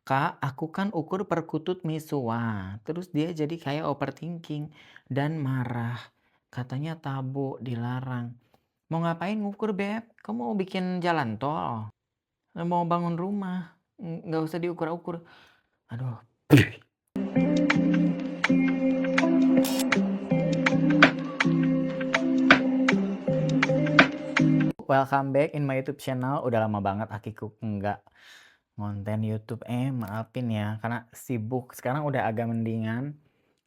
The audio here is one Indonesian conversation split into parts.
Kak, aku kan ukur perkutut Misua, terus dia jadi kayak overthinking dan marah. Katanya tabu, dilarang. Mau ngapain ngukur, Beb? Kamu mau bikin jalan tol? Mau bangun rumah? Nggak usah diukur-ukur. Aduh. Welcome back in my YouTube channel. Udah lama banget Akiku nggak ngonten YouTube. Maafin ya, karena sibuk. Sekarang udah agak mendingan.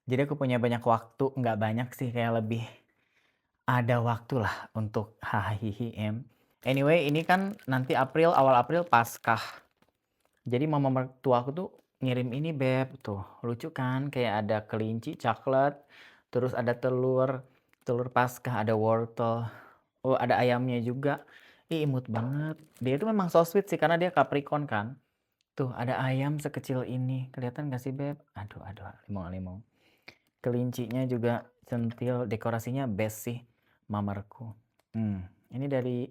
Jadi aku punya banyak waktu. Nggak banyak sih, kayak lebih ada waktulah untuk hahihi. Anyway, ini kan nanti April, awal April Paskah. Jadi mama mertua aku tuh ngirim ini, Beb. Tuh, lucu kan? Kayak ada kelinci coklat, terus ada telur, telur Paskah, ada wortel. Oh, ada ayamnya juga. Ih, imut banget. Dia itu memang so sweet sih karena dia Capricorn kan. Tuh, ada ayam sekecil ini. Kelihatan gak sih, Beb? Aduh, aduh, limau-limau. Kelincinya juga centil, dekorasinya best sih mamarku. Ini dari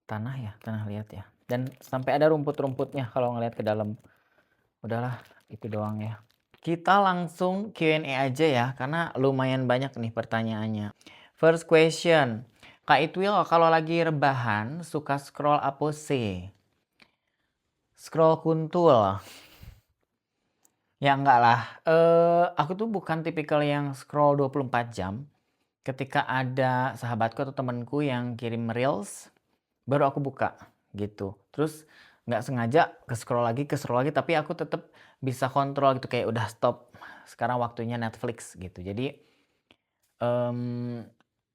tanah ya, tanah liat ya. Dan sampai ada rumput-rumputnya kalau ngeliat ke dalam. Udahlah, itu doang ya. Kita langsung Q&A aja ya, karena lumayan banyak nih pertanyaannya. First question, Kak Itwil kalau lagi rebahan suka scroll apa sih? Scroll kuntul. Ya enggak lah, aku tuh bukan tipikal yang scroll 24 jam. Ketika ada sahabatku atau temenku yang kirim reels, baru aku buka gitu. Terus nggak sengaja ke-scroll lagi, tapi aku tetap bisa kontrol gitu, kayak udah stop, sekarang waktunya Netflix gitu. Jadi,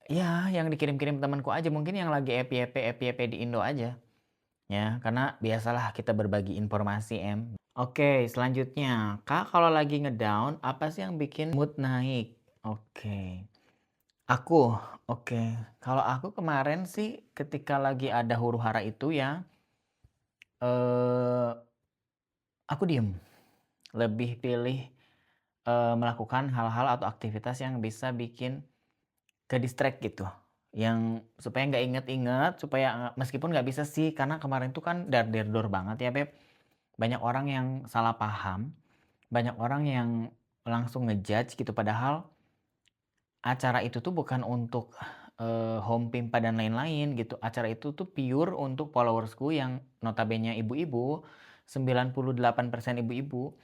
ya yang dikirim-kirim temanku aja, mungkin yang lagi FYP di Indo aja, ya. Karena biasalah kita berbagi informasi, Oke, selanjutnya, Kak kalau lagi ngedown, apa sih yang bikin mood naik? Oke. Aku? Oke. Kalau aku kemarin sih ketika lagi ada huru-hara itu ya, eee, aku diem. Lebih pilih, melakukan hal-hal atau aktivitas yang bisa bikin ke-distract gitu. Yang supaya nggak inget-inget, supaya meskipun nggak bisa sih, karena kemarin tuh kan dar-der-dor banget ya, Beb. Banyak orang yang salah paham, banyak orang yang langsung ngejudge gitu, padahal acara itu tuh bukan untuk, home pimpa dan lain-lain gitu. Acara itu tuh pure untuk followersku yang notabene ibu-ibu, 98% ibu-ibu,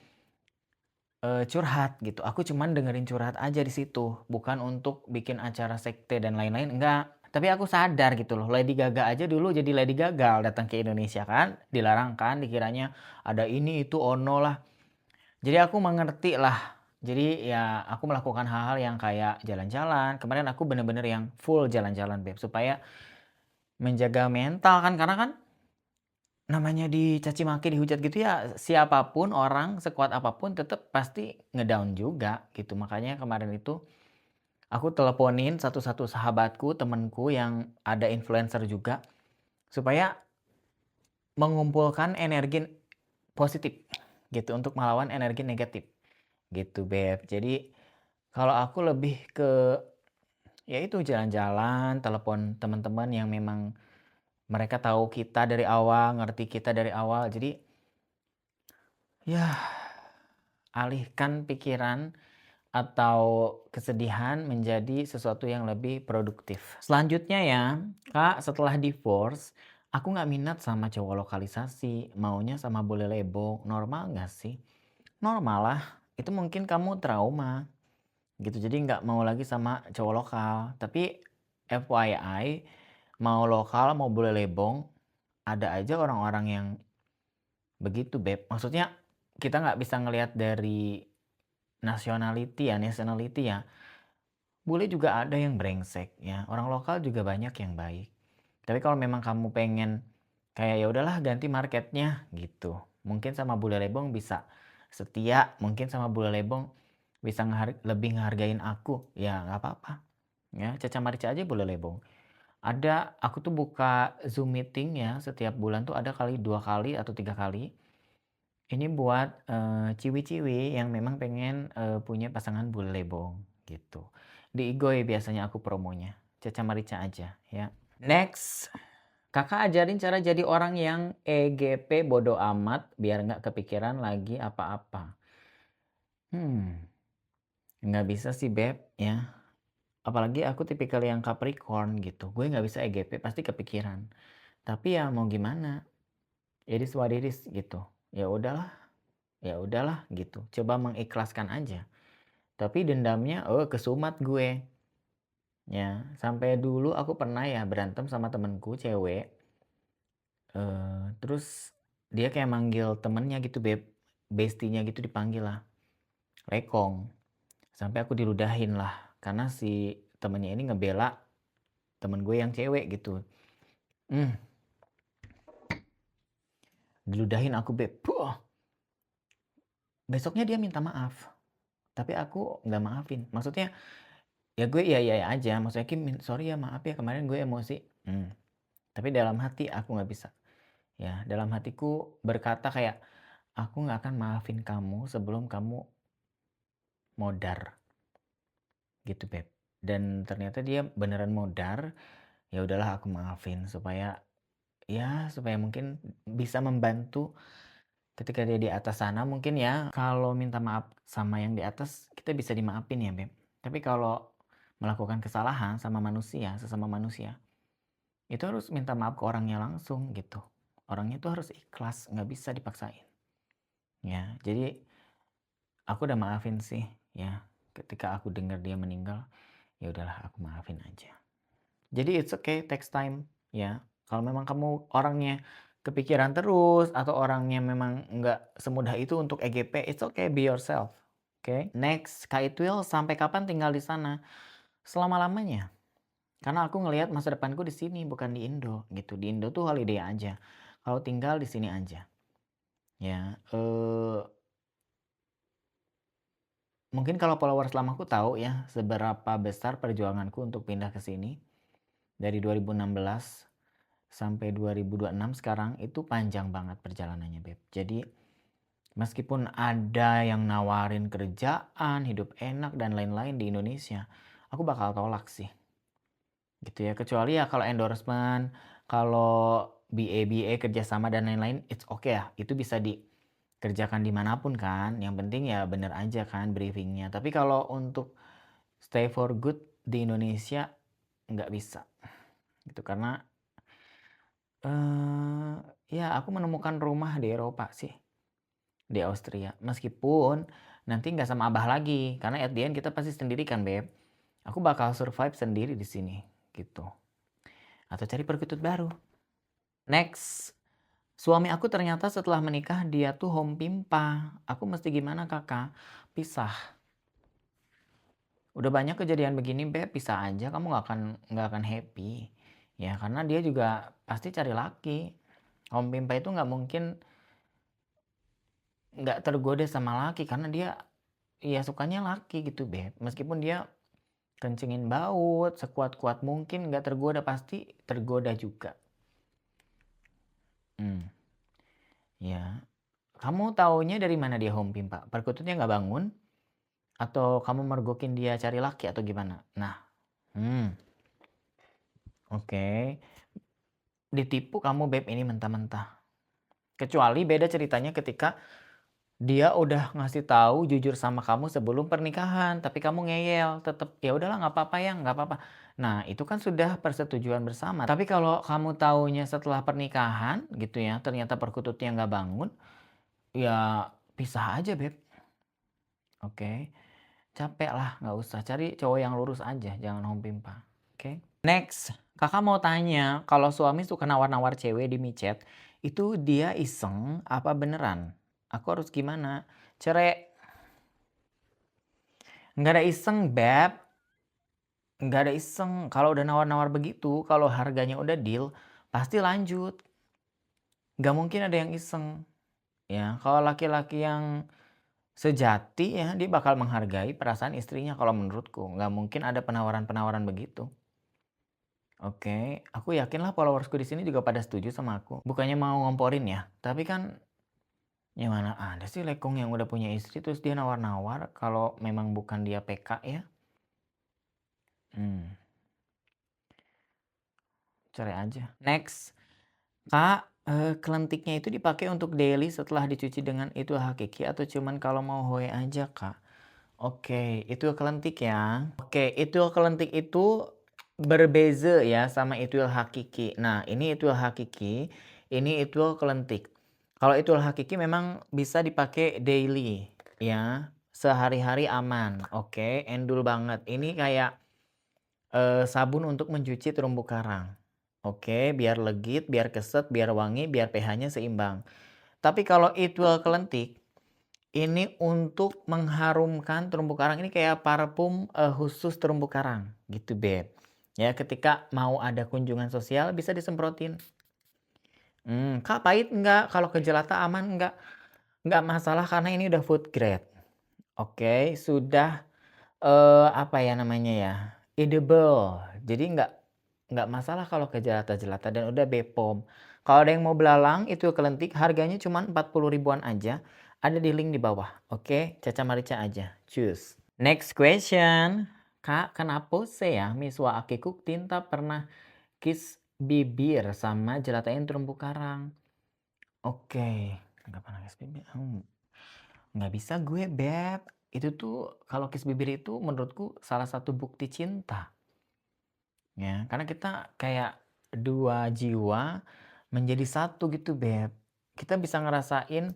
curhat gitu. Aku cuman dengerin curhat aja di situ, bukan untuk bikin acara sekte dan lain-lain, enggak. Tapi aku sadar gitu loh, Lady Gaga aja dulu jadi Lady Gagal datang ke Indonesia kan, dilarang kan, dikiranya ada ini, itu, ono lah. Jadi aku mengerti lah. Jadi ya aku melakukan hal-hal yang kayak jalan-jalan. Kemarin aku bener-bener yang full jalan-jalan, Beb, supaya menjaga mental kan, karena kan namanya dicaci maki, dihujat gitu ya, siapapun orang sekuat apapun tetap pasti ngedown juga gitu. Makanya kemarin itu aku teleponin satu-satu sahabatku, temenku yang ada influencer juga, supaya mengumpulkan energi positif gitu untuk melawan energi negatif. Gitu, Beb. Jadi kalau aku lebih ke ya itu jalan-jalan, telepon teman-teman yang memang mereka tahu kita dari awal, ngerti kita dari awal. Jadi ya alihkan pikiran atau kesedihan menjadi sesuatu yang lebih produktif. Selanjutnya ya, Kak, setelah divorce, aku nggak minat sama cowok lokalisasi, maunya sama bule lebong. Normal nggak sih? Normal lah. Itu mungkin kamu trauma. Gitu, jadi nggak mau lagi sama cowok lokal. Tapi FYI, mau lokal mau bule lebong, ada aja orang-orang yang begitu, Beb. Maksudnya kita nggak bisa ngelihat dari nationality ya. Bule juga ada yang brengsek ya, orang lokal juga banyak yang baik. Tapi kalau memang kamu pengen kayak ya udahlah ganti marketnya gitu. Mungkin sama bule lebong bisa setia, mungkin sama bule lebong bisa lebih ngehargain aku, ya nggak apa-apa. Ya, Caca Marica aja bule lebong. Aku tuh buka Zoom meeting ya, setiap bulan tuh ada kali 2 kali atau 3 kali. Ini buat, ciwi-ciwi yang memang pengen, punya pasangan bule lebong, gitu. Di Igoy biasanya aku promonya, Caca Marica aja, ya. Next, Kakak ajarin cara jadi orang yang EGP bodo amat biar nggak kepikiran lagi apa-apa. Hmm, nggak bisa sih Beb ya. Apalagi aku tipikal yang Capricorn gitu. Gue nggak bisa EGP pasti kepikiran. Tapi ya mau gimana? It is what it is gitu. Ya udahlah gitu. Coba mengikhlaskan aja. Tapi dendamnya kesumat gue. Ya, sampai dulu aku pernah ya berantem sama temenku cewek. Terus dia kayak manggil temennya gitu Beb. Bestinya gitu dipanggil lah. Lekong. Sampai aku diludahin lah. Karena si temennya ini ngebela temen gue yang cewek gitu. Diludahin aku Beb. Puh. Besoknya dia minta maaf. Tapi aku nggak maafin. Maksudnya ya gue iya aja. Maksudnya Kim, sorry ya maaf ya kemarin gue emosi. Tapi dalam hati aku nggak bisa. Ya, dalam hatiku berkata kayak, aku nggak akan maafin kamu sebelum kamu modar. Gitu Beb. Dan ternyata dia beneran modar. Ya udahlah aku maafin supaya mungkin bisa membantu ketika dia di atas sana mungkin ya. Kalau minta maaf sama yang di atas kita bisa dimaafin ya Beb. Tapi kalau melakukan kesalahan sama manusia, sesama manusia, itu harus minta maaf ke orangnya langsung gitu. Orangnya tuh harus ikhlas, nggak bisa dipaksain. Ya, jadi aku udah maafin sih ya. Ketika aku dengar dia meninggal, ya udahlah aku maafin aja. Jadi it's okay, takes time ya. Kalau memang kamu orangnya kepikiran terus atau orangnya memang nggak semudah itu untuk EGP, it's okay, be yourself. Oke. Next, Kak Itwil sampai kapan tinggal di sana? Selama-lamanya. Karena aku ngelihat masa depanku di sini bukan di Indo gitu. Di Indo tuh holiday aja. Kalau tinggal di sini aja. Ya, mungkin kalau followers lamaku tahu ya seberapa besar perjuanganku untuk pindah ke sini. Dari 2016 sampai 2026 sekarang itu panjang banget perjalanannya Beb. Jadi meskipun ada yang nawarin kerjaan, hidup enak dan lain-lain di Indonesia, aku bakal tolak sih. Gitu ya, kecuali ya kalau endorsement, kalau BA kerjasama dan lain-lain, it's okay ya. Itu bisa dikerjakan dimanapun kan. Yang penting ya bener aja kan briefingnya. Tapi kalau untuk stay for good di Indonesia nggak bisa. Gitu karena ya aku menemukan rumah di Eropa sih. Di Austria. Meskipun nanti nggak sama abah lagi. Karena at the end kita pasti sendiri kan Beb. Aku bakal survive sendiri di sini. Gitu. Atau cari perkutut baru. Next. Suami aku ternyata setelah menikah dia tuh home pimpa. Aku mesti gimana kakak? Pisah. Udah banyak kejadian begini Beb, pisah aja kamu nggak akan happy. Ya karena dia juga pasti cari laki. Home pimpa itu nggak mungkin nggak tergoda sama laki karena dia ya sukanya laki gitu Beb. Meskipun dia kencingin baut sekuat-kuat mungkin nggak tergoda, pasti tergoda juga. Ya, kamu taunya dari mana dia home pimpa? Perkututnya nggak bangun? Atau kamu mergokin dia cari laki atau gimana? Nah, oke. Ditipu kamu Beb ini mentah-mentah. Kecuali beda ceritanya ketika dia udah ngasih tahu jujur sama kamu sebelum pernikahan, tapi kamu ngeyel, tetep ya udahlah nggak apa-apa ya, nggak apa-apa. Nah, itu kan sudah persetujuan bersama. Tapi kalau kamu taunya setelah pernikahan gitu ya, ternyata perkututnya nggak bangun, ya pisah aja Beb. Oke. Capek lah, nggak usah. Cari cowok yang lurus aja, jangan home pimpa. Oke. Next, kakak mau tanya, kalau suami suka nawar-nawar cewek di micet, itu dia iseng apa beneran? Aku harus gimana? Cerai. Nggak ada iseng, Beb. Nggak ada iseng. Kalau udah nawar-nawar begitu, kalau harganya udah deal, pasti lanjut. Nggak mungkin ada yang iseng. Ya, kalau laki-laki yang sejati ya, dia bakal menghargai perasaan istrinya kalau menurutku. Nggak mungkin ada penawaran-penawaran begitu. Oke, aku yakinlah followersku di sini juga pada setuju sama aku. Bukannya mau ngomporin ya, tapi kan ya mana ada sih lekong yang udah punya istri terus dia nawar-nawar kalau memang bukan dia PK ya. Cerai aja. Next, Kak, kelentiknya itu dipakai untuk daily setelah dicuci dengan etyl hakiki atau cuman kalau mau hoe aja, Kak? Oke, etyl kelentik ya. Oke, etyl kelentik itu berbeza ya sama etyl hakiki. Nah, ini etyl hakiki, ini etyl kelentik. Kalau etyl hakiki memang bisa dipakai daily ya, sehari-hari aman. Oke, endul banget. Ini kayak, sabun untuk mencuci terumbu karang. Oke, biar legit, biar keset, biar wangi, biar pH-nya seimbang. Tapi kalau etyl kelentik, ini untuk mengharumkan terumbu karang, ini kayak parfum, khusus terumbu karang, gitu, Beb. Ya, ketika mau ada kunjungan sosial bisa disemprotin. Kak, pahit enggak? Kalau ke jelata aman enggak? Enggak masalah karena ini udah food grade. Oke, sudah, apa ya namanya ya, edible. Jadi enggak masalah kalau ke jelata-jelata dan udah BPOM. Kalau ada yang mau belalang itu kelentik harganya cuma 40 ribuan aja, ada di link di bawah. Oke, Caca Marica aja, cus. Next question. Kak, kenapa sih ya miswa akikuk tinta pernah kiss bibir sama jelatain terumbu karang? Oke, nggak pernah kiss bibir. Nggak bisa gue, Beb. Itu tuh kalau kiss bibir itu menurutku salah satu bukti cinta. Ya, karena kita kayak dua jiwa menjadi satu gitu, Beb. Kita bisa ngerasain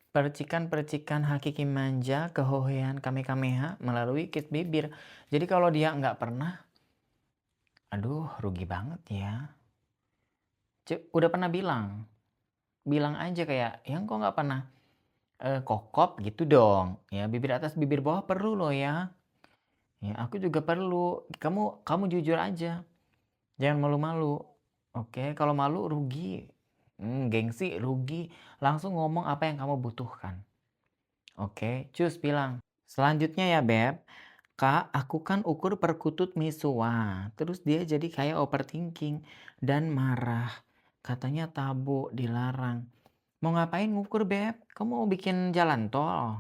percikan-percikan hakiki manja, kehohean kamehameha melalui kiss bibir. Jadi kalau dia nggak pernah, aduh rugi banget ya. Udah pernah bilang aja kayak, yang kok nggak pernah kokop gitu dong. Ya, bibir atas bibir bawah perlu loh ya. Ya, aku juga perlu. Kamu jujur aja. Jangan malu-malu. Oke, kalau malu rugi. Gengsi rugi. Langsung ngomong apa yang kamu butuhkan. Oke, cus bilang. Selanjutnya ya, Beb. Kak, aku kan ukur perkutut misua. Terus dia jadi kayak overthinking dan marah. Katanya tabu, dilarang. Mau ngapain ngukur, Beb? Kamu mau bikin jalan tol?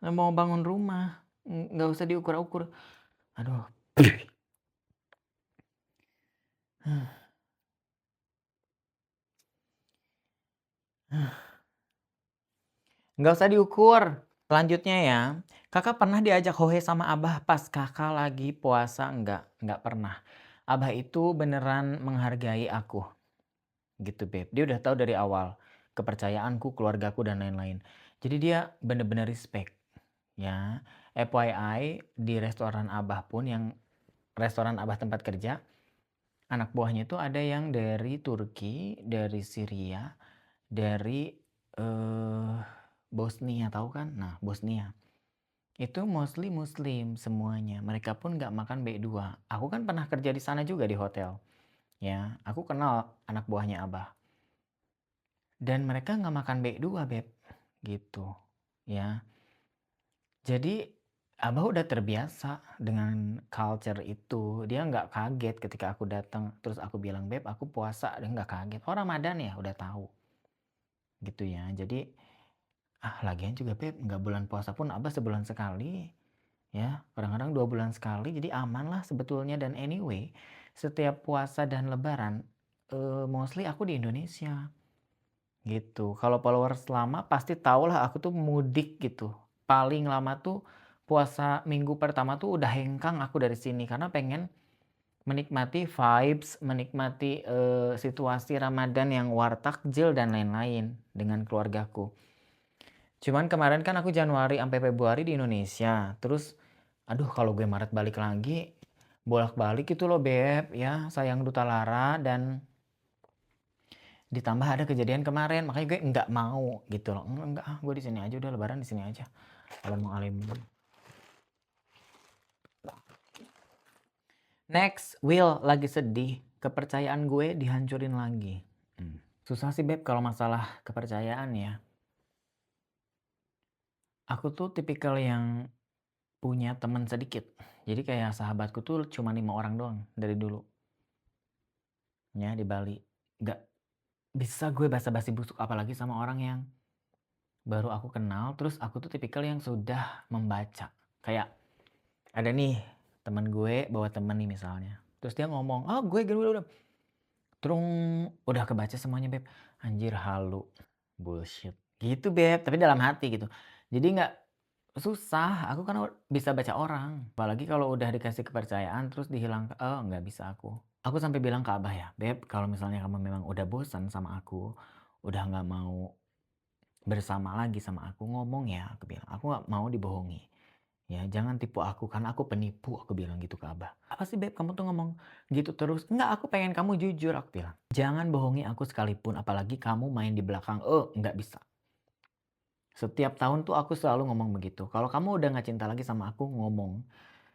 Mau bangun rumah? Nggak usah diukur-ukur. Aduh. Nggak usah diukur. Selanjutnya ya, kakak pernah diajak hohe sama abah pas kakak lagi puasa? Nggak pernah. Abah itu beneran menghargai aku. Gitu, Beb. Dia udah tahu dari awal kepercayaanku, keluargaku, dan lain-lain. Jadi dia bener-bener respect. Ya, FYI di restoran abah pun yang restoran abah tempat kerja, anak buahnya itu ada yang dari Turki, dari Syria, dari Bosnia, tahu kan? Nah, Bosnia. Itu mostly muslim semuanya. Mereka pun nggak makan B2. Aku kan pernah kerja di sana juga di hotel. Ya, aku kenal anak buahnya abah. Dan mereka nggak makan B2, Beb. Gitu. Ya. Jadi abah udah terbiasa dengan culture itu. Dia nggak kaget ketika aku datang. Terus aku bilang, Beb, aku puasa. Dia nggak kaget. Oh, Ramadan ya, udah tahu. Gitu ya. Jadi, lagian juga, Beb, nggak bulan puasa pun abah sebulan sekali. Ya, kadang-kadang 2 bulan sekali. Jadi aman lah sebetulnya. Dan anyway, setiap puasa dan lebaran, mostly aku di Indonesia. Gitu. Kalau followers lama pasti tau lah aku tuh mudik gitu. Paling lama tuh puasa minggu pertama tuh udah hengkang aku dari sini karena pengen menikmati vibes, menikmati situasi Ramadan yang wartakjil dan lain-lain dengan keluargaku. Cuman kemarin kan aku Januari sampai Februari di Indonesia. Terus aduh kalau gue Maret balik lagi bolak-balik gitu loh, Beb, ya sayang duta lara. Dan ditambah ada kejadian kemarin, makanya gue nggak mau gitu loh. Enggak, gue di sini aja, udah lebaran di sini aja. Alam alim. Next, Will lagi sedih. Kepercayaan gue dihancurin lagi. Susah sih, Beb, kalau masalah kepercayaan ya. Aku tuh tipikal yang punya teman sedikit. Jadi kayak sahabatku tuh cuma 5 orang doang dari dulu. Ya, di Bali. Nggak bisa gue basa-basi busuk apalagi sama orang yang baru aku kenal. Terus aku tuh tipikal yang sudah membaca. Kayak ada nih teman gue bawa temen nih misalnya. Terus dia ngomong, oh gue gini udah. Trung, udah kebaca semuanya, Beb. Anjir halu, bullshit. Gitu, Beb, tapi dalam hati gitu. Jadi nggak susah, aku kan bisa baca orang. Apalagi kalau udah dikasih kepercayaan terus dihilang, oh nggak bisa aku. Aku sampai bilang ke Abah ya, "Beb, kalau misalnya kamu memang udah bosan sama aku, udah nggak mau bersama lagi sama aku, ngomong ya," aku bilang. "Aku nggak mau dibohongi. Ya, jangan tipu aku karena aku penipu," aku bilang gitu ke Abah. "Apa sih Beb, kamu tuh ngomong gitu terus?" "Enggak, aku pengen kamu jujur," aku bilang. "Jangan bohongi aku sekalipun, apalagi kamu main di belakang." "Oh, nggak bisa." Setiap tahun tuh aku selalu ngomong begitu, "Kalau kamu udah nggak cinta lagi sama aku, ngomong.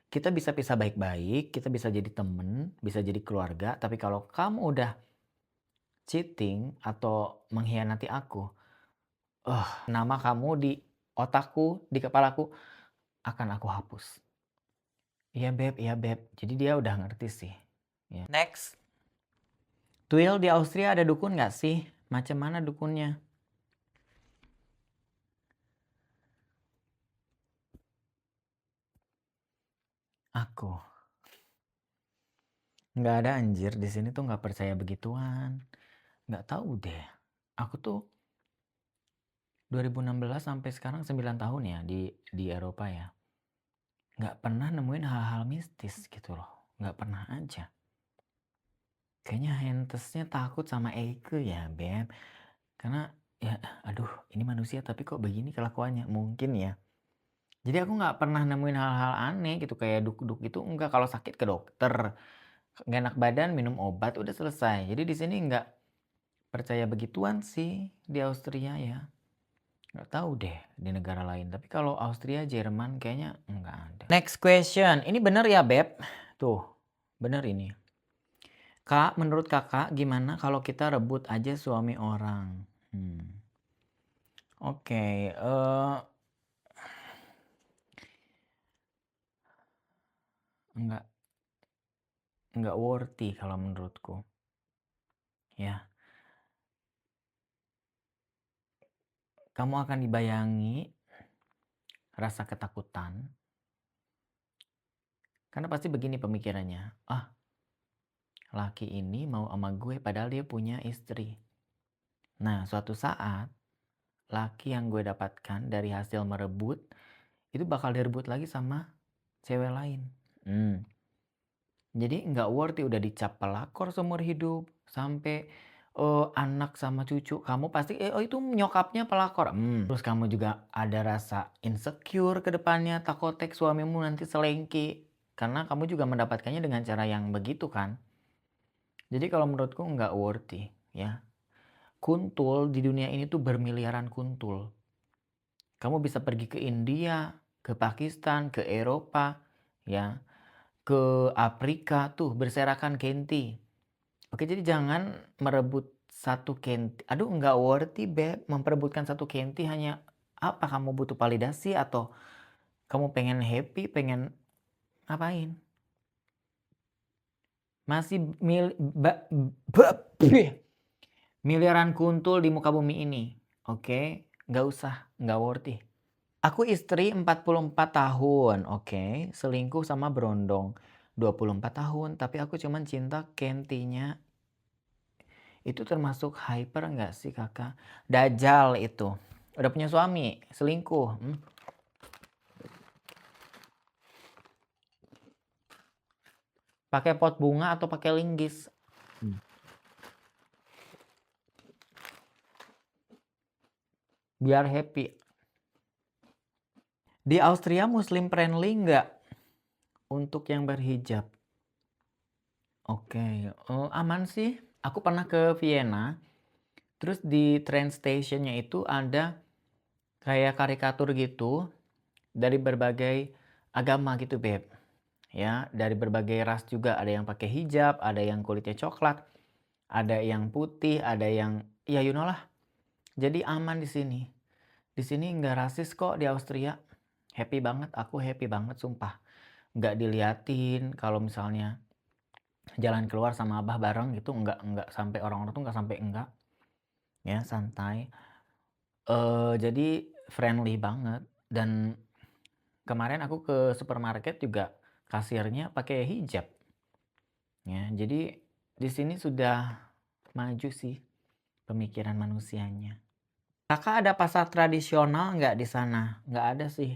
Kita bisa pisah baik-baik, kita bisa jadi temen, bisa jadi keluarga, tapi kalau kamu udah cheating atau mengkhianati aku, nama kamu di otakku, di kepalaku akan aku hapus." Iya Beb, iya Beb. Jadi dia udah ngerti sih. Ya. Next. Tuil, di Austria ada dukun nggak sih? Macam mana dukunnya? Aku. Nggak ada anjir. Di sini tuh nggak percaya begituan. Nggak tahu deh. Aku tuh 2016 sampai sekarang 9 tahun ya di Eropa ya. Nggak pernah nemuin hal-hal mistis gitu loh. Nggak pernah aja. Kayaknya hentesnya takut sama Eike ya, Beb. Karena ya aduh ini manusia tapi kok begini kelakuannya. Mungkin ya. Jadi aku nggak pernah nemuin hal-hal aneh gitu kayak duk-duk gitu enggak, kalau sakit ke dokter, nggak enak badan minum obat udah selesai. Jadi di sini nggak percaya begituan sih di Austria ya. Nggak tahu deh di negara lain, tapi kalau Austria, Jerman kayaknya nggak ada. Next question, ini bener ya Beb? Tuh, bener ini. Kak, menurut kakak gimana kalau kita rebut aja suami orang? Oke, nggak worthy kalau menurutku. Ya, kamu akan dibayangi rasa ketakutan. Karena pasti begini pemikirannya, ah laki ini mau sama gue padahal dia punya istri. Nah suatu saat laki yang gue dapatkan dari hasil merebut itu bakal direbut lagi sama cewek lain. Jadi nggak worthy, udah dicap pelakor seumur hidup sampai anak sama cucu kamu pasti oh itu nyokapnya pelakor. Terus kamu juga ada rasa insecure ke depannya, takut suamimu nanti selengki karena kamu juga mendapatkannya dengan cara yang begitu kan. Jadi kalau menurutku nggak worthy ya. Kuntul di dunia ini tuh bermiliaran kuntul. Kamu bisa pergi ke India, ke Pakistan, ke Eropa, ya, ke Afrika tuh berserakan kenti. Oke, jadi jangan merebut satu kenti. Aduh, nggak worthy, Beb, memperebutkan satu kenti hanya apa? Kamu butuh validasi atau kamu pengen happy, pengen ngapain? Masih miliaran kuntul di muka bumi ini. Oke, nggak usah, nggak worthy. Aku istri 44 tahun, oke, selingkuh sama berondong 24 tahun, tapi aku cuman cinta kentinya. Itu termasuk hyper nggak sih kakak? Dajal itu. Udah punya suami, selingkuh. Pakai pot bunga atau pakai linggis? Biar happy. Di Austria muslim friendly nggak? Untuk yang berhijab. Oke, aman sih. Aku pernah ke Vienna. Terus di train stationnya itu ada kayak karikatur gitu dari berbagai agama gitu, Beb. Ya, dari berbagai ras juga. Ada yang pakai hijab, ada yang kulitnya coklat, ada yang putih, ada yang ya you know lah. Jadi aman di sini. Di sini nggak rasis kok di Austria. Happy banget, aku happy banget sumpah. Nggak diliatin kalau misalnya jalan keluar sama abah bareng gitu, nggak sampai orang-orang tuh nggak sampai enggak. Ya, santai. Jadi friendly banget dan kemarin aku ke supermarket juga kasirnya pakai hijab. Ya, jadi di sini sudah maju sih pemikiran manusianya. Kakak ada pasar tradisional nggak di sana? Nggak ada sih.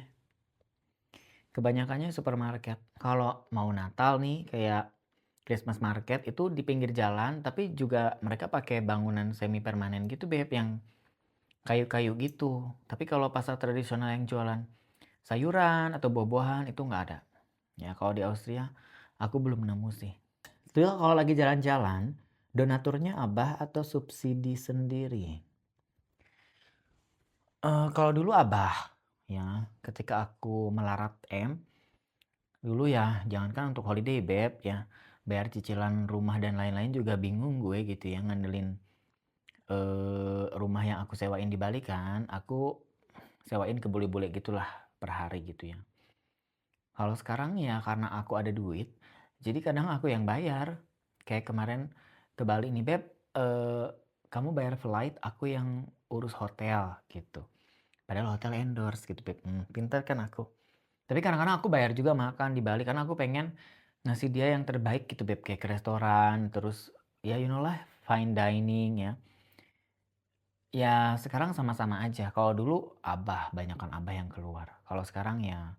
Kebanyakannya supermarket. Kalau mau Natal nih kayak Christmas market itu di pinggir jalan, tapi juga mereka pakai bangunan semi permanen gitu Beb, yang kayu-kayu gitu. Tapi kalau pasar tradisional yang jualan sayuran atau buah-buahan itu nggak ada. Ya kalau di Austria aku belum nemu sih. Itu kalau lagi jalan-jalan, donaturnya Abah atau subsidi sendiri? Kalau dulu Abah, ya ketika aku melarat dulu ya jangankan untuk holiday Beb ya, bayar cicilan rumah dan lain-lain juga bingung gue gitu ya ngandelin rumah yang aku sewain di Bali kan, aku sewain ke bule-bule gitulah per hari gitu ya. Kalau sekarang ya karena aku ada duit, jadi kadang aku yang bayar. Kayak kemarin ke Bali nih, "Beb, kamu bayar flight, aku yang urus hotel," gitu. Padahal hotel endorse gitu, Beb. Pinter kan aku. Tapi kadang-kadang aku bayar juga makan di Bali karena aku pengen ngasih dia yang terbaik gitu, Beb. Kayak ke restoran, terus ya you know lah, fine dining ya. Ya sekarang sama-sama aja. Kalau dulu Abah, banyakan Abah yang keluar. Kalau sekarang ya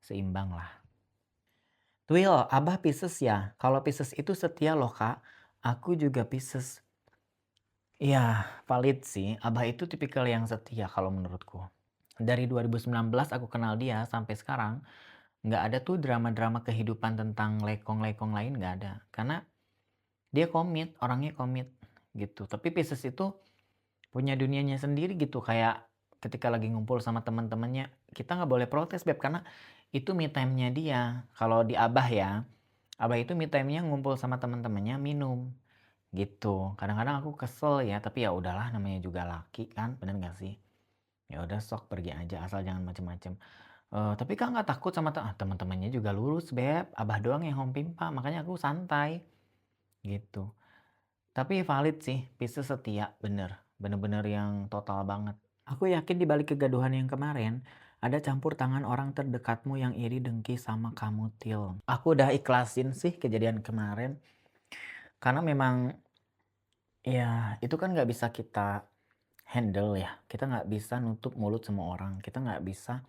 seimbang lah. Will, Abah Pisces ya? Kalau Pisces itu setia loh Kak. Aku juga Pisces. Iya, valid sih. Abah itu tipikal yang setia kalau menurutku. Dari 2019 aku kenal dia sampai sekarang, nggak ada tuh drama-drama kehidupan tentang lekong-lekong lain nggak ada. Karena dia komit, orangnya komit gitu. Tapi Pisces itu punya dunianya sendiri gitu. Kayak ketika lagi ngumpul sama teman-temannya, kita nggak boleh protes Beb karena itu me time-nya dia. Kalau di Abah ya, Abah itu me time-nya ngumpul sama teman-temannya minum gitu. Kadang-kadang aku kesel ya, tapi ya udahlah namanya juga laki kan, bener nggak sih? Ya udah sok pergi aja asal jangan macem-macem. Tapi Kak nggak takut sama teman-temannya juga lurus Beb, Abah doang yang home pimpa, makanya aku santai gitu. Tapi valid sih, Pisces setia, bener. Bener-bener yang total banget. Aku yakin di balik kegaduhan yang kemarin, ada campur tangan orang terdekatmu yang iri dengki sama kamu, Til. Aku udah ikhlasin sih kejadian kemarin. Karena memang, ya itu kan nggak bisa kita handle ya. Kita nggak bisa nutup mulut semua orang. Kita nggak bisa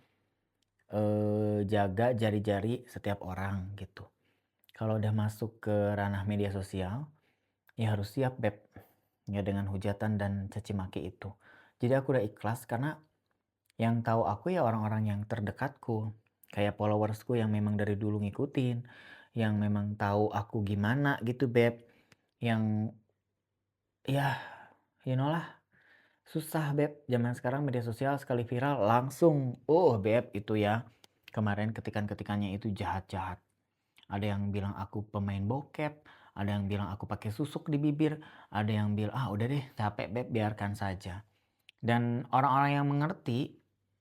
jaga jari-jari setiap orang gitu. Kalau udah masuk ke ranah media sosial, ya harus siap Beb. Ya dengan hujatan dan caci maki itu. Jadi aku udah ikhlas karena yang tahu aku ya orang-orang yang terdekatku. Kayak followersku yang memang dari dulu ngikutin, yang memang tahu aku gimana gitu Beb. Yang ya you know lah, susah Beb. Zaman sekarang media sosial sekali viral langsung, Beb itu ya. Kemarin ketikan-ketikannya itu jahat-jahat. Ada yang bilang aku pemain bokep, ada yang bilang aku pakai susuk di bibir, ada yang bilang, udah deh capek Beb, biarkan saja. Dan orang-orang yang mengerti,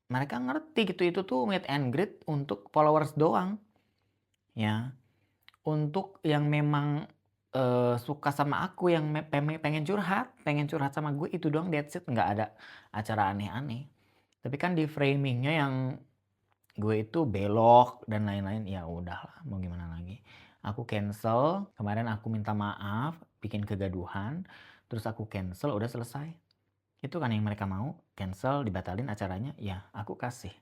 mereka ngerti gitu, itu tuh meet and greet untuk followers doang. Ya, untuk yang memang suka sama aku, yang pengen curhat sama gue, itu doang, that's it. Nggak ada acara aneh-aneh. Tapi kan di framingnya yang gue itu belok dan lain-lain, ya udahlah mau gimana lagi. Aku cancel, kemarin aku minta maaf, bikin kegaduhan, terus aku cancel, udah selesai. Itu kan yang mereka mau, cancel, dibatalin acaranya, ya aku kasih.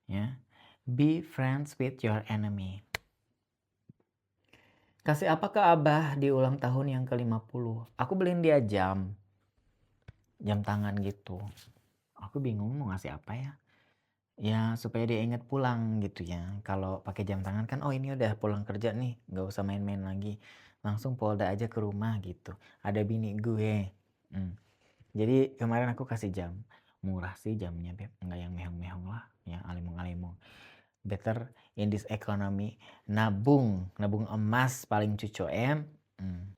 Ya, be friends with your enemy. Kasih apa ke Abah di ulang tahun yang ke-50? Aku beliin dia jam tangan gitu. Aku bingung mau ngasih apa ya. Ya supaya dia inget pulang gitu ya. Kalau pakai jam tangan kan, ini udah pulang kerja nih, nggak usah main-main lagi. Langsung polda aja ke rumah gitu. Ada bini gue. Jadi kemarin aku kasih jam. Murah sih jamnya Beb, nggak yang mehong-mehong lah. Ya alimung-alimung. Better in this economy. Nabung emas paling cucu em.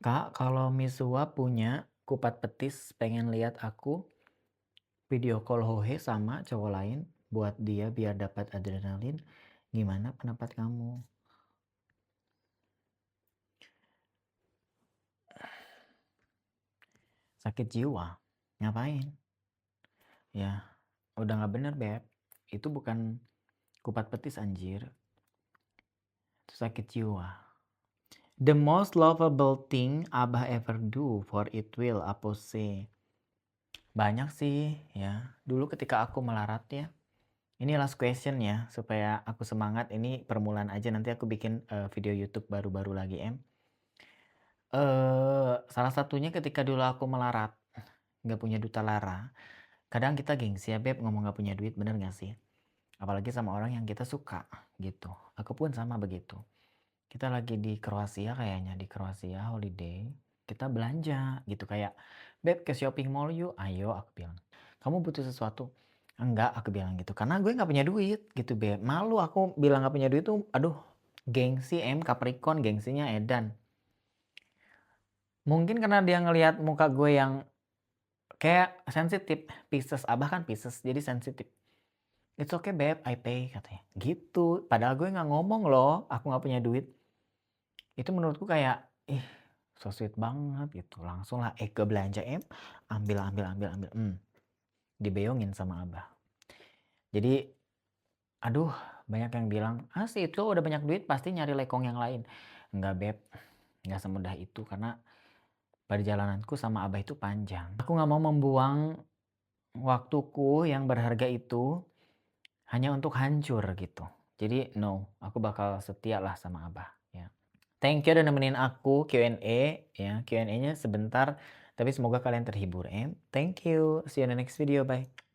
Kak, kalau Misua punya kupat petis, pengen lihat aku video call Hohe sama cowok lain buat dia biar dapat adrenalin. Gimana pendapat kamu? Sakit jiwa? Ngapain? Ya, udah nggak bener Beb. Itu bukan kupat petis anjir. Itu sakit jiwa. The most lovable thing Abah ever do for it will, apa sih? Banyak sih ya. Dulu ketika aku melarat ya. Ini last question ya, supaya aku semangat. Ini permulaan aja, nanti aku bikin video YouTube baru-baru lagi salah satunya ketika dulu aku melarat, nggak punya duta lara. Kadang kita gengsi ya Beb ngomong nggak punya duit, bener nggak sih? Apalagi sama orang yang kita suka gitu. Aku pun sama begitu. Kita lagi di Kroasia kayaknya, di Kroasia holiday. Kita belanja gitu kayak, Beb ke shopping mall yuk, ayo aku bilang. Kamu butuh sesuatu? Enggak, aku bilang gitu. Karena gue nggak punya duit gitu Beb. Malu aku bilang nggak punya duit tuh, aduh gengsi Capricorn, gengsinya edan. Mungkin karena dia ngelihat muka gue yang kayak sensitif. Pisces, Abah kan Pisces, jadi sensitif. It's okay babe, I pay katanya. Gitu. Padahal gue nggak ngomong loh, aku nggak punya duit. Itu menurutku kayak, ih so sweet banget gitu. Langsung lah ke belanja ambil. Dibeongin sama Abah. Jadi, aduh banyak yang bilang, sih itu udah banyak duit pasti nyari lekong yang lain. Enggak beb, nggak semudah itu karena perjalananku sama Abah itu panjang. Aku nggak mau membuang waktuku yang berharga itu hanya untuk hancur gitu. Jadi no, aku bakal setia lah sama Abah ya. Thank you udah nemenin aku Q&A ya. Q&A-nya sebentar tapi semoga kalian terhibur. Thank you. See you in the next video. Bye.